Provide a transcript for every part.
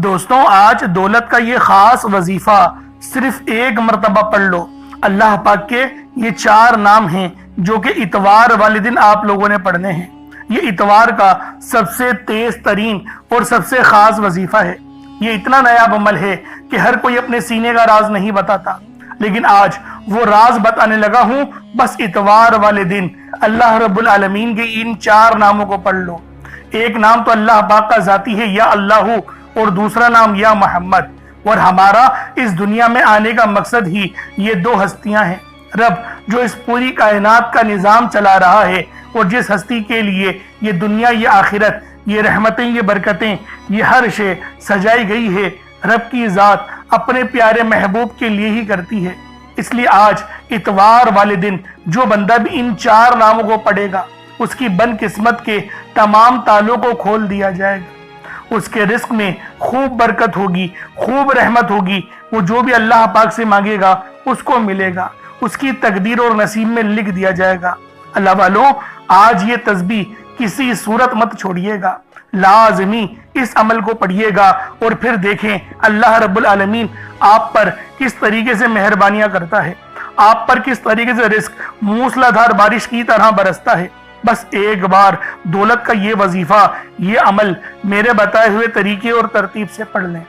دوستوں آج دولت کا یہ خاص وظیفہ صرف ایک مرتبہ پڑھ لو۔ اللہ پاک کے یہ 4 نام ہیں جو کہ اتوار والے دن آپ لوگوں نے پڑھنے ہیں۔ یہ اتوار کا سب سے تیز ترین اور سب سے خاص وظیفہ ہے۔ یہ اتنا نایاب عمل ہے کہ ہر کوئی اپنے سینے کا راز نہیں بتاتا، لیکن آج وہ راز بتانے لگا ہوں۔ بس اتوار والے دن اللہ رب العالمین کے ان 4 ناموں کو پڑھ لو۔ ایک نام تو اللہ پاک کا ذاتی ہے، یا اللہ، اور دوسرا نام یا محمد۔ اور ہمارا اس دنیا میں آنے کا مقصد ہی یہ 2 ہستیاں ہیں۔ رب جو اس پوری کائنات کا نظام چلا رہا ہے، اور جس ہستی کے لیے یہ دنیا، یہ آخرت، یہ رحمتیں، یہ برکتیں، یہ ہر شے سجائی گئی ہے، رب کی ذات اپنے پیارے محبوب کے لیے ہی کرتی ہے۔ اس لیے آج اتوار والے دن جو بندہ بھی ان 4 ناموں کو پڑھے گا، اس کی بد قسمت کے تمام تالوں کو کھول دیا جائے گا۔ اس کے رزق میں خوب برکت ہوگی، خوب رحمت ہوگی۔ وہ جو بھی اللہ پاک سے مانگے گا اس کو ملے گا، اس کی تقدیر اور نصیب میں لکھ دیا جائے گا۔ اللہ والوں، آج یہ تسبیح کسی صورت مت چھوڑیے گا، لازمی اس عمل کو پڑھیے گا، اور پھر دیکھیں اللہ رب العالمین آپ پر کس طریقے سے مہربانیاں کرتا ہے، آپ پر کس طریقے سے رزق موسلادھار بارش کی طرح برستا ہے۔ بس ایک بار دولت کا یہ وظیفہ، یہ عمل میرے بتائے ہوئے طریقے اور ترتیب سے پڑھ لیں،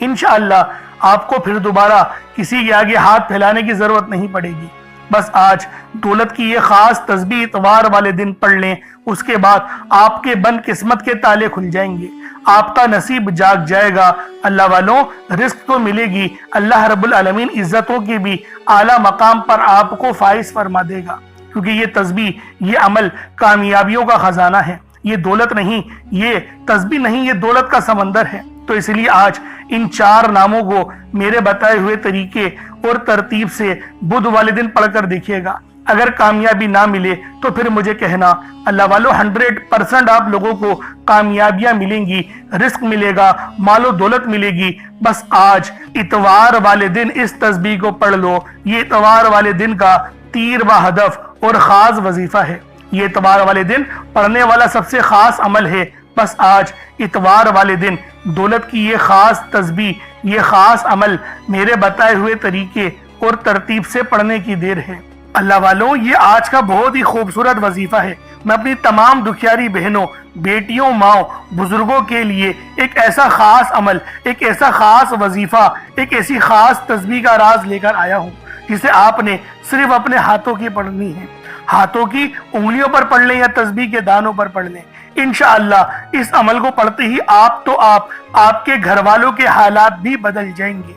انشاءاللہ آپ کو پھر دوبارہ کسی کے آگے ہاتھ پھیلانے کی ضرورت نہیں پڑے گی۔ بس آج دولت کی یہ خاص تسبیح اتوار والے دن پڑھ لیں، اس کے بعد آپ کے بد قسمت کے تالے کھل جائیں گے، آپ کا نصیب جاگ جائے گا۔ اللہ والوں، رزق تو ملے گی، اللہ رب العالمین عزتوں کے بھی اعلیٰ مقام پر آپ کو فائز فرما دے گا، کیونکہ یہ تسبیح، یہ عمل کامیابیوں کا خزانہ ہے۔ یہ دولت نہیں، یہ تسبیح نہیں، یہ دولت کا سمندر ہے۔ تو اس لیے آج ان 4 ناموں کو میرے بتائے ہوئے طریقے اور ترتیب سے بدھ والے دن پڑھ کر دیکھیے گا۔ اگر کامیابی نہ ملے تو پھر مجھے کہنا۔ اللہ والو، 100% آپ لوگوں کو کامیابیاں ملیں گی، رزق ملے گا، مال و دولت ملے گی۔ بس آج اتوار والے دن اس تسبیح کو پڑھ لو۔ یہ اتوار والے دن کا تیر و ہدف اور خاص وظیفہ ہے۔ یہ اتوار والے دن پڑھنے والا سب سے خاص عمل ہے۔ بس آج اتوار والے دن دولت کی یہ خاص تسبیح، یہ خاص عمل میرے بتائے ہوئے طریقے اور ترتیب سے پڑھنے کی دیر ہے۔ اللہ والوں، یہ آج کا بہت ہی خوبصورت وظیفہ ہے۔ میں اپنی تمام دکھیاری بہنوں، بیٹیوں، ماؤں، بزرگوں کے لیے ایک ایسا خاص عمل، ایک ایسا خاص وظیفہ، ایک ایسی خاص تسبیح کا راز لے کر آیا ہوں، جسے آپ نے صرف اپنے ہاتھوں کی پڑھنی ہے۔ ہاتھوں کی انگلیوں پر پڑھ لیں یا تسبیح کے دانوں پر پڑھ لیں، انشاءاللہ اس عمل کو پڑھتے ہی آپ کے گھر والوں کے حالات بھی بدل جائیں گے۔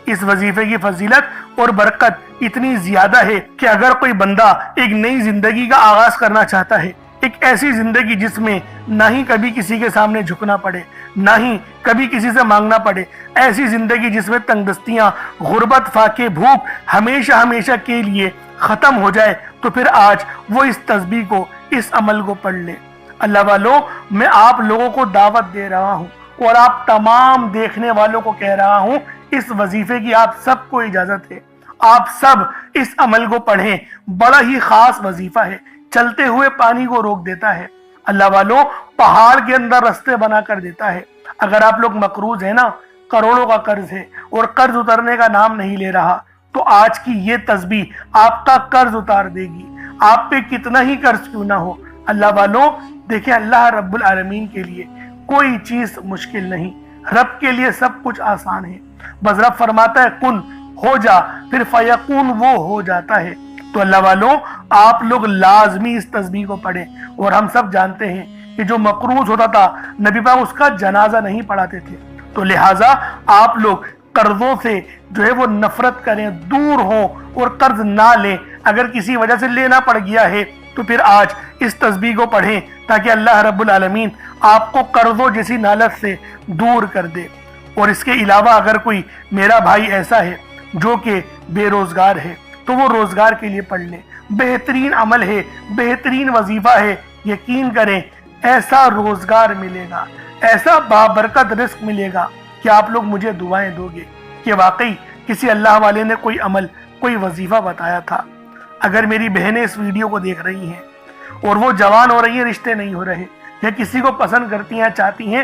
اس وظیفے کی فضیلت اور برکت اتنی زیادہ ہے کہ اگر کوئی بندہ ایک نئی زندگی کا آغاز کرنا چاہتا ہے، ایک ایسی زندگی جس میں نہ ہی کبھی کسی کے سامنے جھکنا پڑے، نہ ہی کبھی کسی سے مانگنا پڑے، ایسی زندگی جس میں تنگ دستیاں، غربت، فاقے، بھوک ہمیشہ ہمیشہ کے لیے ختم ہو جائے، تو پھر آج وہ اس تسبیح کو، اس عمل کو پڑھ لے۔ اللہ والوں، میں آپ لوگوں کو دعوت دے رہا ہوں، اور آپ تمام دیکھنے والوں کو کہہ رہا ہوں، اس وظیفے کی آپ سب کو اجازت ہے۔ آپ سب اس عمل کو پڑھیں، بڑا ہی خاص وظیفہ ہے، چلتے ہوئے پانی کو روک دیتا ہے۔ اللہ والوں، پہاڑ کے اندر رستے بنا کر دیتا ہے۔ اگر آپ لوگ مقروض ہیں نا، کروڑوں کا قرض ہے اور قرض اترنے کا نام نہیں لے رہا، تو آج کی یہ تسبیح آپ کا قرض اتار دے گی، آپ پہ کتنا ہی قرض کیوں نہ ہو۔ اللہ والوں، دیکھیں اللہ رب العالمین کے لیے کوئی چیز مشکل نہیں، رب کے لیے سب کچھ آسان ہے۔ بس رب فرماتا ہے کن، ہو جا، پھر فیکون، وہ ہو جاتا ہے۔ تو اللہ والوں، آپ لوگ لازمی اس تسبیح کو پڑھیں۔ اور ہم سب جانتے ہیں کہ جو مقروض ہوتا تھا، نبی پاک اس کا جنازہ نہیں پڑھاتے تھے، تو لہٰذا آپ لوگ قرضوں سے جو ہے وہ نفرت کریں، دور ہوں، اور قرض نہ لیں۔ اگر کسی وجہ سے لینا پڑ گیا ہے تو پھر آج اس تسبیح کو پڑھیں، تاکہ اللہ رب العالمین آپ کو قرضوں جیسی نالت سے دور کر دے۔ اور اس کے علاوہ اگر کوئی میرا بھائی ایسا ہے جو کہ بے روزگار ہے، تو وہ روزگار کے لیے پڑھ لیں۔ بہترین عمل ہے، بہترین وظیفہ ہے۔ یقین کریں ایسا روزگار ملے گا، ایسا بابرکت رزق ملے گا کہ آپ لوگ مجھے دعائیں دو گے کہ واقعی کسی اللہ والے نے کوئی عمل، کوئی وظیفہ بتایا تھا۔ اگر میری بہنیں اس ویڈیو کو دیکھ رہی ہیں اور وہ جوان ہو رہی ہیں، رشتے نہیں ہو رہے، یا کسی کو پسند کرتی ہیں، چاہتی ہیں،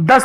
10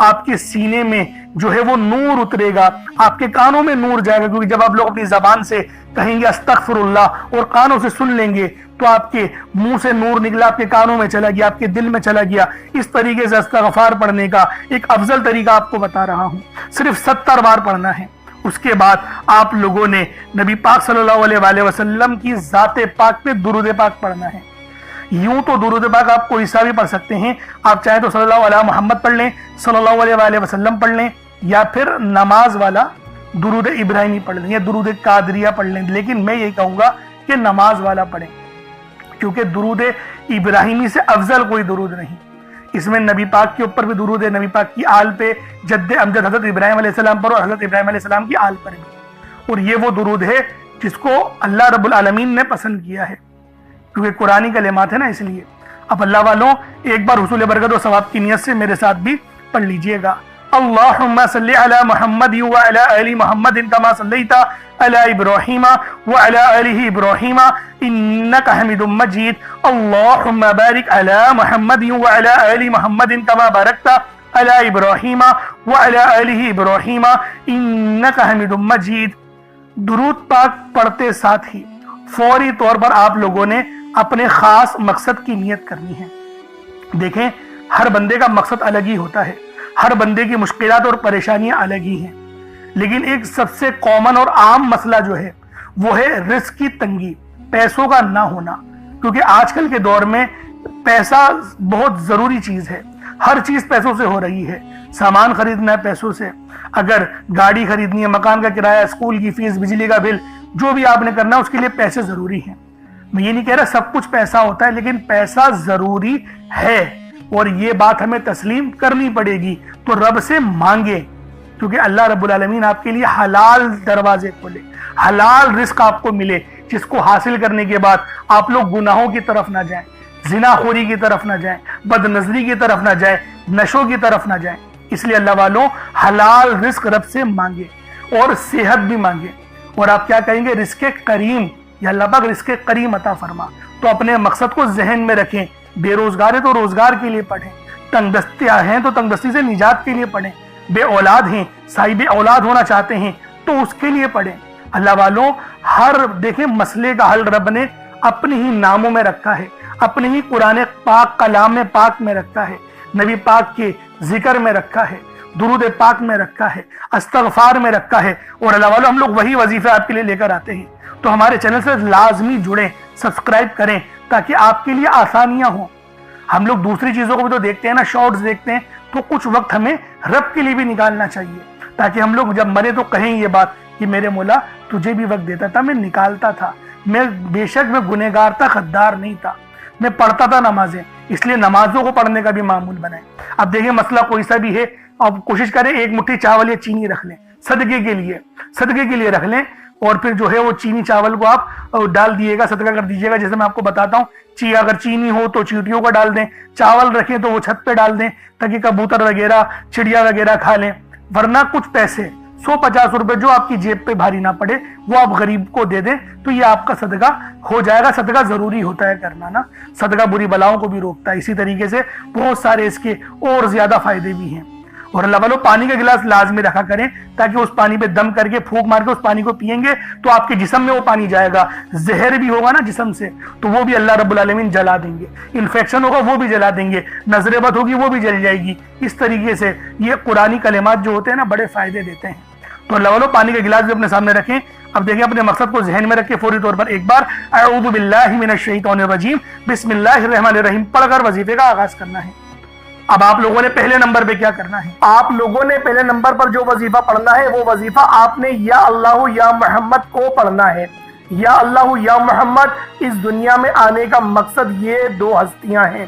آپ کے سینے میں جو ہے وہ نور اترے گا، آپ کے کانوں میں نور جائے گا، کیونکہ جب آپ لوگ اپنی زبان سے کہیں گے استغفر اللہ اور کانوں سے سن لیں گے تو آپ کے منہ سے نور نکلا، آپ کے کانوں میں چلا گیا، آپ کے دل میں چلا گیا۔ اس طریقے سے استغفار پڑھنے کا ایک افضل طریقہ آپ کو بتا رہا ہوں، صرف 70 بار پڑھنا ہے۔ اس کے بعد آپ لوگوں نے نبی پاک صلی اللہ علیہ وآلہ وسلم کی ذات پاک پہ درود پاک پڑھنا ہے۔ یوں تو درود پاک آپ کوئی سا بھی پڑھ سکتے ہیں، آپ چاہیں تو صلی اللہ علیہ محمد پڑھ لیں، صلی اللہ علیہ وآلہ وسلم پڑھ لیں، یا پھر نماز والا درود ابراہیمی پڑھ لیں یا درود قادریہ پڑھ لیں، لیکن میں یہ کہوں گا کہ نماز والا پڑھیں، کیونکہ درود ابراہیمی سے افضل کوئی درود نہیں۔ اس میں نبی پاک کے اوپر بھی درود ہے، نبی پاک کی آل پہ، جد امجد حضرت ابراہیم علیہ السلام پر اور حضرت ابراہیم علیہ السلام کی آل پر بھی، اور یہ وہ درود ہے جس کو اللہ رب العالمین نے پسند کیا ہے، کیونکہ قرآنی کلمات ہے نا، اس لیے۔ اب اللہ والوں ایک بار حصول برکت و ثواب کی نیت سے میرے ساتھ بھی پڑھ لیجئے گا۔ اللہم صلی علی محمد وعلی آل محمد کما صلیت علی ابراہیم وعلی آل ابراہیم انکا حمید مجید۔ اللہم بارک علی محمد وعلی آل محمد کما بارکت علی ابراہیم وعلی آل ابراہیم انکا حمید مجید۔ درود پاک پڑھتے ساتھ ہی فوری طور پر آپ لوگوں نے اپنے خاص مقصد کی نیت کرنی ہے۔ دیکھیں، ہر بندے کا مقصد الگ ہی ہوتا ہے، ہر بندے کی مشکلات اور پریشانیاں الگ ہی ہیں، لیکن ایک سب سے کامن اور عام مسئلہ جو ہے وہ ہے رزق کی تنگی، پیسوں کا نہ ہونا، کیونکہ آج کل کے دور میں پیسہ بہت ضروری چیز ہے، ہر چیز پیسوں سے ہو رہی ہے، سامان خریدنا ہے پیسوں سے، اگر گاڑی خریدنی ہے، مکان کا کرایہ، اسکول کی فیس، بجلی کا بل، جو بھی آپ نے کرنا ہے اس کے لیے پیسے ضروری ہیں۔ میں یہ نہیں کہہ رہا سب کچھ پیسہ ہوتا ہے، لیکن پیسہ ضروری ہے، اور یہ بات ہمیں تسلیم کرنی پڑے گی، تو رب سے مانگے، کیونکہ اللہ رب العالمین آپ کے لیے حلال دروازے کھولے، حلال رزق آپ کو ملے، جس کو حاصل کرنے کے بعد آپ لوگ گناہوں کی طرف نہ جائیں، زنا خوری کی طرف نہ جائیں، بد نظری کی طرف نہ جائیں، نشوں کی طرف نہ جائیں۔ اس لیے اللہ والوں حلال رزق رب سے مانگے اور صحت بھی مانگے، اور آپ کیا کہیں گے؟ رزق کریم، یا اللہ پاک رزق کریم عطا فرما۔ تو اپنے مقصد کو ذہن میں رکھیں، بے روزگار ہے تو روزگار کے لیے پڑھیں، تنگ دستیاں ہیں تو تنگ دستی سے نجات کے لیے پڑھیں، بے اولاد ہیں، صاحب اولاد ہونا چاہتے ہیں تو اس کے لیے پڑھیں۔ اللہ والوں ہر دیکھیں مسئلے کا حل رب نے اپنے ہی ناموں میں رکھا ہے، اپنے ہی قرآن پاک کلام پاک میں رکھا ہے، نبی پاک کے ذکر میں رکھا ہے، درود پاک میں رکھا ہے، استغفار میں رکھا ہے، اور اللہ والوں ہم لوگ وہی وظیفے آپ کے لیے لے کر آتے ہیں۔ تو ہمارے چینل سے لازمی جڑیں، سبسکرائب کریں تاکہ آپ کے لیے آسانیاں ہوں۔ ہم لوگ دوسری چیزوں کو بھی تو دیکھتے ہیں نا، شارٹس دیکھتے ہیں، تو کچھ وقت ہمیں رب کے لیے بھی نکالنا چاہیے، تاکہ ہم لوگ جب مرے تو کہیں یہ بات کہ میرے مولا تجھے بھی وقت دیتا تھا، میں نکالتا تھا، میں بے شک میں گنہگار تھا، غدار نہیں تھا، میں پڑھتا تھا نمازیں، اس لیے نمازوں کو پڑھنے کا بھی معمول بنائیں۔ اب دیکھیں مسئلہ کوئی سا بھی ہے، آپ کوشش کریں ایک مٹھی چاول یا چینی رکھ لیں، صدقے کے لیے رکھ لیں، اور پھر جو ہے وہ چینی چاول کو آپ ڈال دیے گا، صدقہ کر دیجیے گا۔ جیسے میں آپ کو بتاتا ہوں، اگر چینی ہو تو چیٹیوں کا ڈال دیں، چاول رکھیں تو وہ چھت پہ ڈال دیں تاکہ کبوتر وغیرہ چڑیا وغیرہ کھا لیں، ورنہ کچھ پیسے 150 روپے جو آپ کی جیب پہ بھاری نہ پڑے وہ آپ غریب کو دے دیں، تو یہ آپ کا صدقہ ہو جائے گا۔ صدقہ ضروری ہوتا ہے کرنا نا، صدقہ بری بلاؤں کو بھی روکتا ہے، اسی طریقے سے بہت سارے اس کے اور زیادہ فائدے بھی ہیں۔ اور اللہ والوں پانی کا گلاس لازمی رکھا کریں، تاکہ اس پانی پہ دم کر کے پھونک مار کے اس پانی کو پئیں گے تو آپ کے جسم میں وہ پانی جائے گا، زہر بھی ہوگا نا جسم سے تو وہ بھی اللہ رب العالمین جلا دیں گے، انفیکشن ہوگا وہ بھی جلا دیں گے، نظر بد ہوگی وہ بھی جل جائے گی۔ اس طریقے سے یہ قرآنی کلمات جو ہوتے ہیں نا بڑے فائدے دیتے ہیں۔ تو اللہ والوں پانی کا گلاس بھی اپنے سامنے رکھیں۔ اب دیکھیں اپنے مقصد کو ذہن میں رکھ کے فوری طور پر ایک بار اعوذ باللہ من الشیطان الرجیم بسم اللہ الرحمن الرحیم پڑھ کر وظیفے کا آغاز کرنا ہے۔ اب آپ لوگوں نے پہلے نمبر پہ کیا کرنا ہے؟ آپ لوگوں نے پہلے نمبر پر جو وظیفہ پڑھنا ہے وہ وظیفہ آپ نے یا اللہ یا محمد کو پڑھنا ہے۔ یا اللہ یا محمد اس دنیا میں آنے کا مقصد یہ دو ہستیاں ہیں،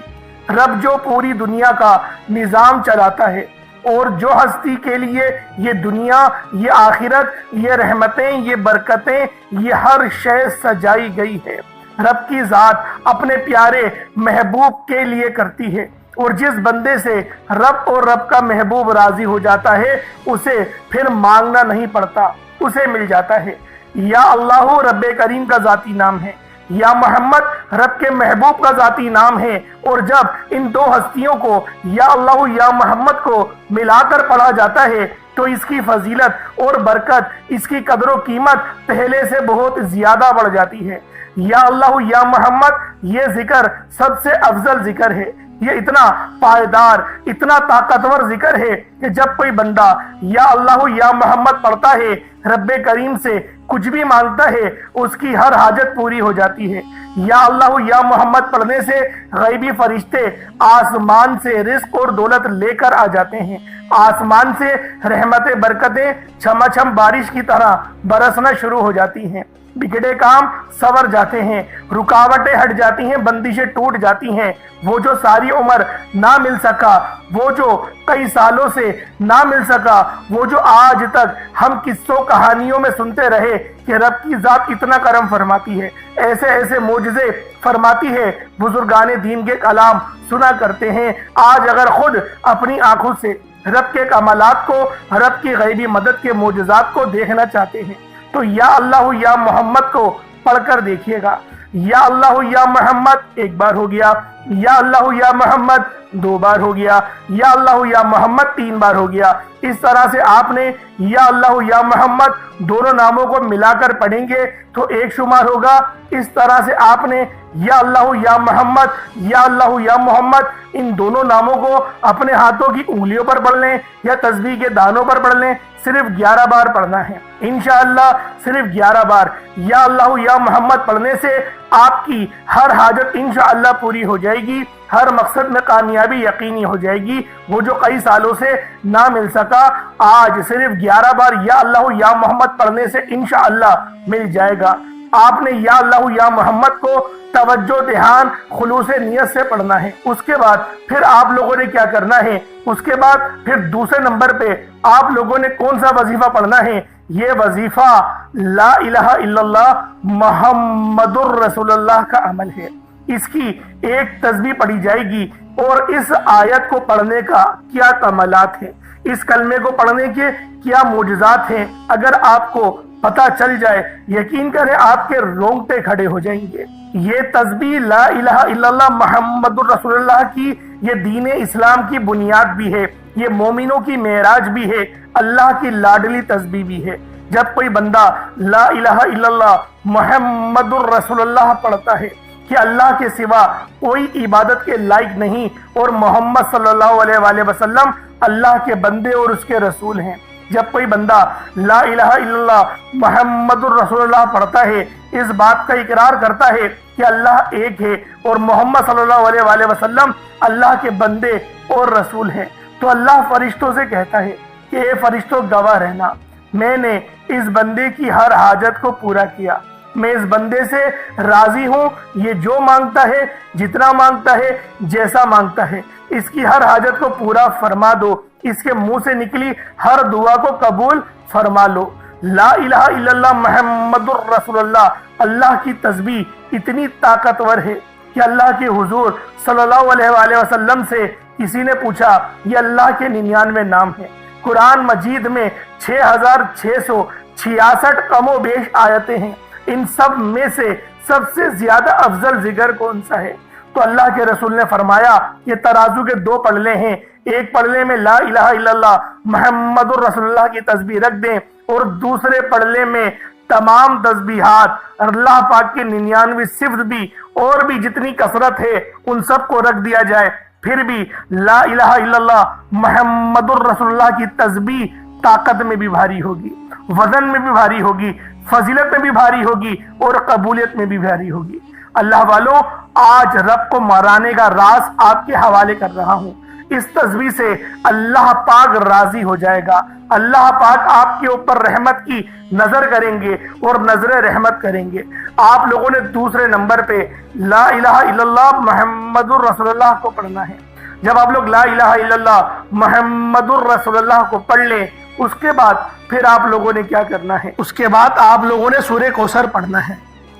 رب جو پوری دنیا کا نظام چلاتا ہے، اور جو ہستی کے لیے یہ دنیا، یہ آخرت، یہ رحمتیں، یہ برکتیں، یہ ہر شے سجائی گئی ہے، رب کی ذات اپنے پیارے محبوب کے لیے کرتی ہے، اور جس بندے سے رب اور رب کا محبوب راضی ہو جاتا ہے اسے پھر مانگنا نہیں پڑتا، اسے مل جاتا ہے۔ یا اللہ رب کریم کا ذاتی نام ہے، یا محمد رب کے محبوب کا ذاتی نام ہے، اور جب ان دو ہستیوں کو یا اللہ یا محمد کو ملا کر پڑھا جاتا ہے تو اس کی فضیلت اور برکت، اس کی قدر و قیمت پہلے سے بہت زیادہ بڑھ جاتی ہے۔ یا اللہ یا محمد یہ ذکر سب سے افضل ذکر ہے، یہ اتنا پائیدار، اتنا طاقتور ذکر ہے کہ جب کوئی بندہ یا اللہ یا محمد پڑھتا ہے، رب کریم سے کچھ بھی مانگتا ہے، اس کی ہر حاجت پوری ہو جاتی ہے۔ یا اللہ یا محمد پڑھنے سے غیبی فرشتے آسمان سے رزق اور دولت لے کر آ جاتے ہیں، آسمان سے رحمتیں برکتیں چھما چھم بارش کی طرح برسنا شروع ہو جاتی ہیں، بگڑے کام سور جاتے ہیں، رکاوٹیں ہٹ جاتی ہیں، بندشیں ٹوٹ جاتی ہیں۔ وہ جو ساری عمر نہ مل سکا، وہ جو کئی سالوں سے نہ مل سکا، وہ جو آج تک ہم قصوں کہانیوں میں سنتے رہے کہ رب کی ذات اتنا کرم فرماتی ہے، ایسے ایسے معجزے فرماتی ہے، بزرگان دین کے کلام سنا کرتے ہیں، آج اگر خود اپنی آنکھوں سے رب کے کمالات کو، رب کی غیبی مدد کے معجزات کو دیکھنا چاہتے ہیں تو یا اللہ یا محمد کو پڑھ کر دیکھیے گا۔ یا اللہ یا محمد ایک بار ہو گیا، یا اللہ یا محمد دو بار ہو گیا، یا اللہ یا محمد تین بار ہو گیا۔ اس طرح سے آپ نے یا اللہ یا محمد دونوں ناموں کو ملا کر پڑھیں گے تو ایک شمار ہوگا۔ اس طرح سے آپ نے یا اللہ یا محمد، یا اللہ یا محمد ان دونوں ناموں کو اپنے ہاتھوں کی انگلیوں پر پڑھ لیں یا تسبیح کے دانوں پر پڑھ لیں، صرف 11 بار پڑھنا ہے انشاءاللہ، صرف 11 بار یا اللہ یا محمد پڑھنے سے آپ کی ہر حاجت انشاءاللہ پوری ہو جائے گی، ہر مقصد میں کامیابی یقینی ہو جائے گی۔ وہ جو کئی سالوں سے نہ مل سکا، آج صرف 11 بار یا اللہ یا محمد پڑھنے سے انشاءاللہ مل جائے گا۔ آپ نے یا اللہ یا محمد کو توجہ دھیان خلوص نیت سے پڑھنا ہے۔ اس کے بعد پھر آپ لوگوں نے کیا کرنا ہے، اس کے بعد پھر دوسرے نمبر پہ آپ لوگوں نے کون سا وظیفہ پڑھنا ہے؟ یہ وظیفہ لا الہ الا اللہ محمد الرسول اللہ کا عمل ہے۔ اس کی ایک تسبیح پڑھی جائے گی، اور اس آیت کو پڑھنے کا کیا کمالات ہیں، اس کلمے کو پڑھنے کے کیا معجزات ہیں، اگر آپ کو پتہ چل جائے یقین کریں آپ کے رونگٹے کھڑے ہو جائیں گے۔ یہ تسبیح لا الہ الا اللہ محمد الرسول اللہ کی یہ دین اسلام کی بنیاد بھی ہے، یہ مومنوں کی معراج بھی ہے، اللہ کی لاڈلی تسبیح بھی ہے۔ جب کوئی بندہ لا الہ الا اللہ محمد الرسول اللہ پڑھتا ہے کہ اللہ کے سوا کوئی عبادت کے لائق نہیں اور محمد صلی اللہ علیہ وآلہ وسلم اللہ کے بندے اور اس کے رسول ہیں، جب کوئی بندہ لا الہ الا اللہ محمد الرسول اللہ پڑھتا ہے، اس بات کا اقرار کرتا ہے کہ اللہ ایک ہے اور محمد صلی اللہ علیہ وآلہ وسلم اللہ کے بندے اور رسول ہیں، تو اللہ فرشتوں سے کہتا ہے کہ اے فرشتوں گواہ رہنا، میں نے اس بندے کی ہر حاجت کو پورا کیا، میں اس بندے سے راضی ہوں، یہ جو مانگتا ہے، جتنا مانگتا ہے، جیسا مانگتا ہے، اس کی ہر حاجت کو پورا فرما دو، اس کے منہ سے نکلی ہر دعا کو قبول فرما لو۔ لا الہ الا اللہ محمد الرسول اللہ، اللہ کی تسبیح اتنی طاقتور ہے کہ اللہ کے حضور صلی اللہ علیہ وآلہ وسلم سے کسی نے پوچھا، یہ اللہ کے 99 نام ہیں، قرآن مجید میں 6666 کم و بیش آیتیں ہیں، ان سب میں سے سب سے زیادہ افضل ذکر کون سا ہے؟ تو اللہ کے رسول نے فرمایا یہ ترازو کے 2 پلڑے ہیں، ایک پلڑے میں لا الہ الا اللہ محمد الرسول اللہ کی تسبیح رکھ دیں اور دوسرے پلڑے میں تمام تسبیحات اللہ پاک کے 99 صفت بھی اور بھی جتنی کثرت ہے ان سب کو رکھ دیا جائے، پھر بھی لا الہ الا اللہ محمد الرسول اللہ کی تسبیح طاقت میں بھی بھاری ہوگی، وزن میں بھی بھاری ہوگی، فضیلت میں بھی بھاری ہوگی اور قبولیت میں بھی بھاری ہوگی۔ اللہ والوں، آج رب کو مرانے کا راز آپ کے حوالے کر رہا ہوں، اس تسبیح سے اللہ پاک راضی ہو جائے گا، اللہ پاک آپ کے اوپر رحمت کی نظر کریں گے اور نظر رحمت کریں گے۔ آپ لوگوں نے دوسرے نمبر پہ لا الہ الا اللہ محمد الرسول اللہ کو پڑھنا ہے۔ جب آپ لوگ لا الہ الا اللہ محمد الرسول اللہ کو پڑھ لیں، اس کے بعد پھر آپ لوگوں نے کیا کرنا ہے؟ اس کے بعد آپ لوگوں نے سورہ کوثر پڑھنا ہے۔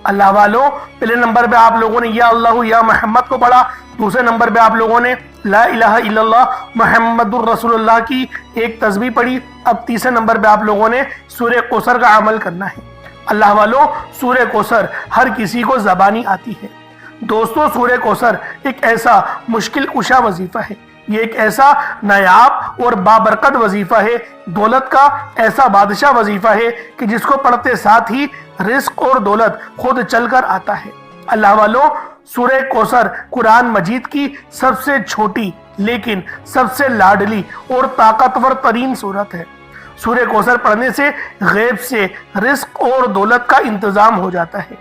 اللہ والوں، پہلے نمبر پہ آپ لوگوں نے یا اللہ یا محمد کو پڑھا، دوسرے نمبر پہ آپ لوگوں نے لا الہ الا اللہ محمد الرسول اللہ کی ایک تسبیح پڑھی، اب تیسرے نمبر پہ آپ لوگوں نے سورہ کوثر کا عمل کرنا ہے۔ اللہ والوں سورہ کوثر ہر کسی کو زبانی آتی ہے۔ دوستوں سورہ کوثر ایک ایسا مشکل کشا وظیفہ ہے، یہ ایک ایسا نایاب اور بابرکت وظیفہ ہے، دولت کا ایسا بادشاہ وظیفہ ہے کہ جس کو پڑھتے ساتھ ہی رزق اور دولت خود چل کر آتا ہے۔ اللہ والوں سورہ کوثر قرآن مجید کی سب سے چھوٹی لیکن سب سے لاڈلی اور طاقتور ترین سورت ہے۔ سورہ کوثر پڑھنے سے غیب سے رزق اور دولت کا انتظام ہو جاتا ہے۔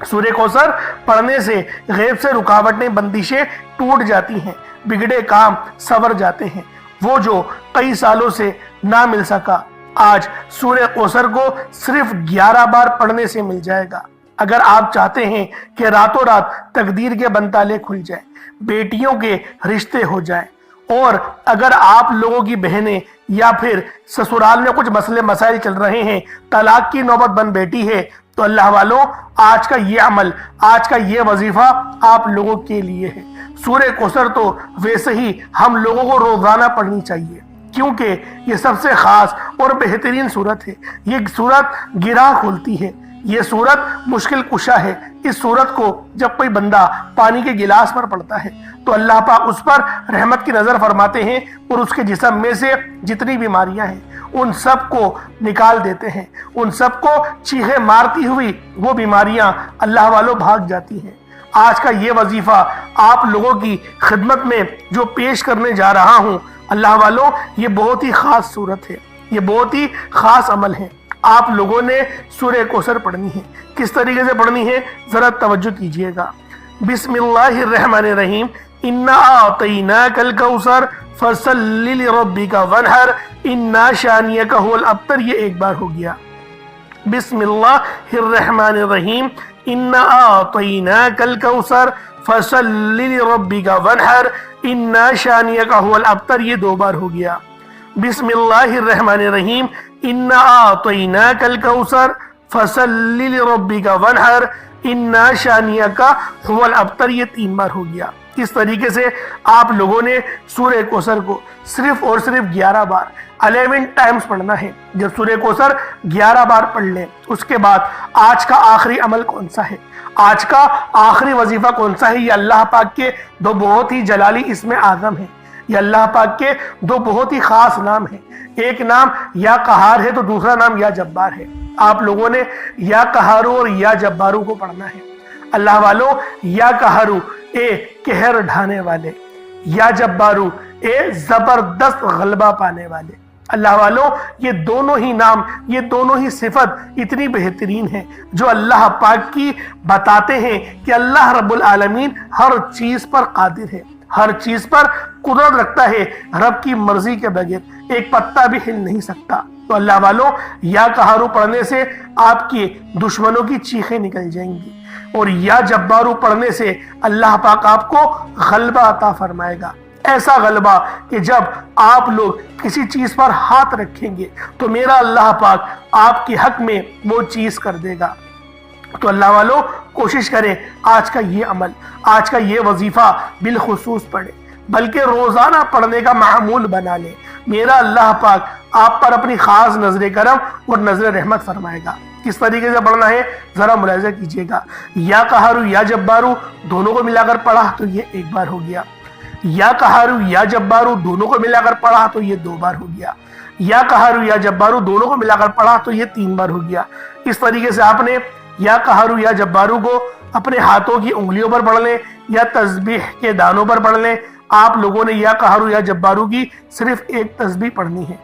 سورہ کوثر پڑھنے سے غیب سے رکاوٹیں بندشیں ٹوٹ جاتی ہیں، بگڑے کام سنور جاتے ہیں۔ وہ جو کئی سالوں سے نہ مل سکا آج سورہ کوثر کو صرف 11 بار پڑھنے سے مل جائے گا۔ اگر آپ چاہتے ہیں کہ راتوں رات تقدیر کے بنتالے کھل جائیں، بیٹیوں کے رشتے ہو جائیں، اور اگر آپ لوگوں کی بہنیں یا پھر سسرال میں کچھ مسئلے مسائل چل رہے ہیں، طلاق کی نوبت بن بیٹھی ہے، تو اللہ والوں آج کا یہ عمل، آج کا یہ وظیفہ آپ لوگوں کے لیے ہے۔ سورہ کوثر تو ویسے ہی ہم لوگوں کو روزانہ پڑھنی چاہیے، کیونکہ یہ سب سے خاص اور بہترین سورت ہے۔ یہ سورت گراہ کھولتی ہے، یہ سورت مشکل کشا ہے۔ اس سورت کو جب کوئی بندہ پانی کے گلاس پر پڑھتا ہے تو اللہ پاک اس پر رحمت کی نظر فرماتے ہیں اور اس کے جسم میں سے جتنی بیماریاں ہیں ان سب کو نکال دیتے ہیں، ان سب کو چیخیں مارتی ہوئی وہ بیماریاں اللہ والوں بھاگ جاتی ہیں۔ آج کا یہ وظیفہ آپ لوگوں کی خدمت میں جو پیش کرنے جا رہا ہوں، اللہ والوں یہ بہت ہی خاص صورت ہے، یہ بہت ہی خاص عمل ہے۔ آپ لوگوں نے سورہ کوثر پڑھنی ہے۔ کس طریقے سے پڑھنی ہے ذرا توجہ کیجئے گا۔ بسم اللہ الرحمن الرحیم، انا اعطیناک الکوثر فصلی لربک وانحر انا شانیک هو الابتر، یہ ایک بار ہو گیا۔ بسم اللہ الرحمن الرحیم، انا اعطیناک الکوثر فصلی لربک وانحر انا شانیک هو الابتر، یہ دو بار ہو گیا۔ بسم اللہ الرحمن الرحیم، انا اعطیناک الکوثر فصلی لربک وانحر انا شانیک هو الابتر، یہ 3 بار ہو گیا۔ اس طریقے سے آپ لوگوں نے سورہ کوثر کو صرف اور صرف 11 بار 11 ٹائمز پڑھنا ہے۔ جب سورہ کوثر 11 بار پڑھ لیں اس کے بعد آج کا آخری عمل کون سا ہے، آج کا آخری وظیفہ کون سا ہے؟ یہ اللہ پاک کے دو بہت ہی جلالی اسم اعظم ہیں، یہ اللہ پاک کے دو بہت ہی خاص نام ہیں۔ ایک نام یا قہار ہے تو دوسرا نام یا جبار ہے۔ آپ لوگوں نے یا قہارو اور یا جبارو کو پڑھنا ہے۔ اللہ والوں یا قہارو اے قہر ڈھانے والے، یا جبارو اے زبردست غلبہ پانے والے۔ اللہ والوں یہ دونوں ہی نام، یہ دونوں ہی صفت اتنی بہترین ہیں جو اللہ پاک کی بتاتے ہیں کہ اللہ رب العالمین ہر چیز پر قادر ہے، ہر چیز پر قدرت رکھتا ہے، رب کی مرضی کے بغیر ایک پتا بھی ہل نہیں سکتا۔ تو اللہ والوں یا قہارو پڑھنے سے آپ کے دشمنوں کی چیخیں نکل جائیں گی، اور یا جبارو پڑھنے سے اللہ پاک آپ کو غلبہ عطا فرمائے گا، ایسا غلبہ کہ جب آپ لوگ کسی چیز پر ہاتھ رکھیں گے تو میرا اللہ پاک آپ کے حق میں وہ چیز کر دے گا۔ تو اللہ والوں کوشش کریں آج کا یہ عمل، آج کا یہ وظیفہ بالخصوص پڑھیں، بلکہ روزانہ پڑھنے کا معمول بنا لیں۔ میرا اللہ پاک آپ پر اپنی خاص نظر کرم اور نظر رحمت فرمائے گا۔ کس طریقے سے پڑھنا ہے ذرا ملاحظہ کیجئے گا۔ یا قہارو یا جبارو دونوں کو ملا کر پڑھا تو یہ 1 بار ہو گیا، یا قہارو یا جبارو دونوں کو ملا کر پڑھا تو یہ 2 بار ہو گیا، یا قہارو یا جبارو دونوں کو ملا کر پڑھا تو یہ 3 بار ہو گیا۔ اس طریقے سے آپ نے یا قہارو یا جبارو کو اپنے ہاتھوں کی انگلیوں پر پڑھ لیں یا تسبیح کے دانوں پر پڑھ لیں۔ آپ لوگوں نے یا قہارو یا جبارو کی صرف ایک تسبیح پڑھنی ہے،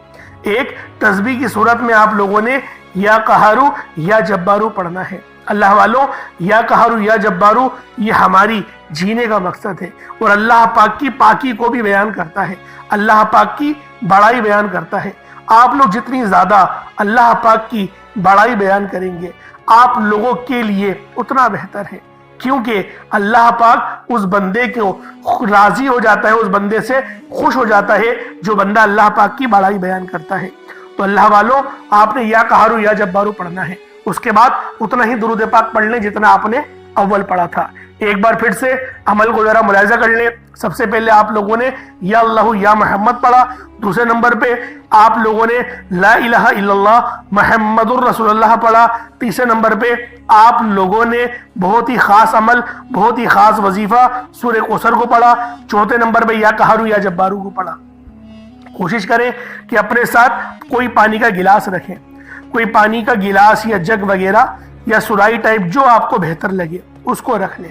ایک تسبیح کی صورت میں آپ لوگوں نے یا قہارو یا جبارو پڑھنا ہے۔ اللہ والوں یا قہارو یا جبارو یہ ہماری جینے کا مقصد ہے، اور اللہ پاک کی پاکی کو بھی بیان کرتا ہے، اللہ پاک کی بڑائی بیان کرتا ہے۔ آپ لوگ جتنی زیادہ اللہ پاک کی بڑائی بیان کریں گے آپ لوگوں کے لیے اتنا بہتر ہے، کیونکہ اللہ پاک اس بندے کو راضی ہو جاتا ہے، اس بندے سے خوش ہو جاتا ہے جو بندہ اللہ پاک کی بڑائی بیان کرتا ہے۔ تو اللہ والوں آپ نے یا قہارو یا جبارو پڑھنا ہے، اس کے بعد اتنا ہی درود پاک پڑھ لیں جتنا آپ نے اول پڑھا تھا۔ ایک بار پھر سے عمل کو ذرا ملاحظہ کر لیں۔ سب سے پہلے آپ لوگوں نے یا اللہ یا محمد پڑھا، دوسرے نمبر پہ آپ لوگوں نے لا الہ الا اللہ محمد الرسول اللہ پڑھا، تیسرے نمبر پہ آپ لوگوں نے بہت ہی خاص عمل، بہت ہی خاص وظیفہ سورہ کوثر کو پڑھا، چوتھے نمبر پہ یا قہر یا جبار کو پڑھا۔ کوشش کریں کہ اپنے ساتھ کوئی پانی کا گلاس رکھیں، کوئی پانی کا گلاس یا جگ وغیرہ یا سرائی ٹائپ جو آپ کو بہتر لگے اس کو رکھ لیں،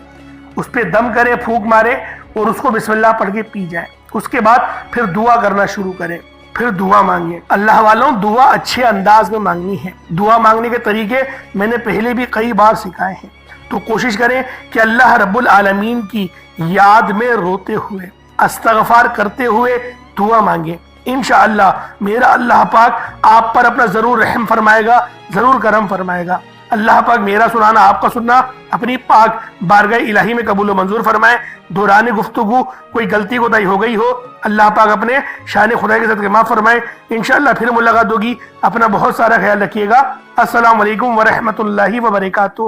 اس پہ دم کریں، پھونک مارے اور اس کو بسم اللہ پڑھ کے پی جائیں۔ اس کے بعد پھر دعا کرنا شروع کریں، پھر دعا مانگیں۔ اللہ والوں، دعا اچھے انداز میں مانگنی ہے۔ دعا مانگنے کے طریقے میں نے پہلے بھی کئی بار سکھائے ہیں، تو کوشش کریں کہ اللہ رب العالمین کی یاد میں روتے ہوئے، استغفار کرتے ہوئے دعا مانگیں۔ انشاءاللہ میرا اللہ پاک آپ پر اپنا ضرور رحم فرمائے گا، ضرور کرم فرمائے گا۔ اللہ پاک میرا سنانا، آپ کا سننا اپنی پاک بارگاہ الہی میں قبول و منظور فرمائے۔ دوران گفتگو کوئی غلطی کوتاہی ہو گئی ہو، اللہ پاک اپنے شان خدا کے صدقے معاف فرمائے۔ انشاءاللہ پھر ملاقات ہوگی، اپنا بہت سارا خیال رکھیے گا۔ السلام علیکم ورحمۃ اللہ وبرکاتہ۔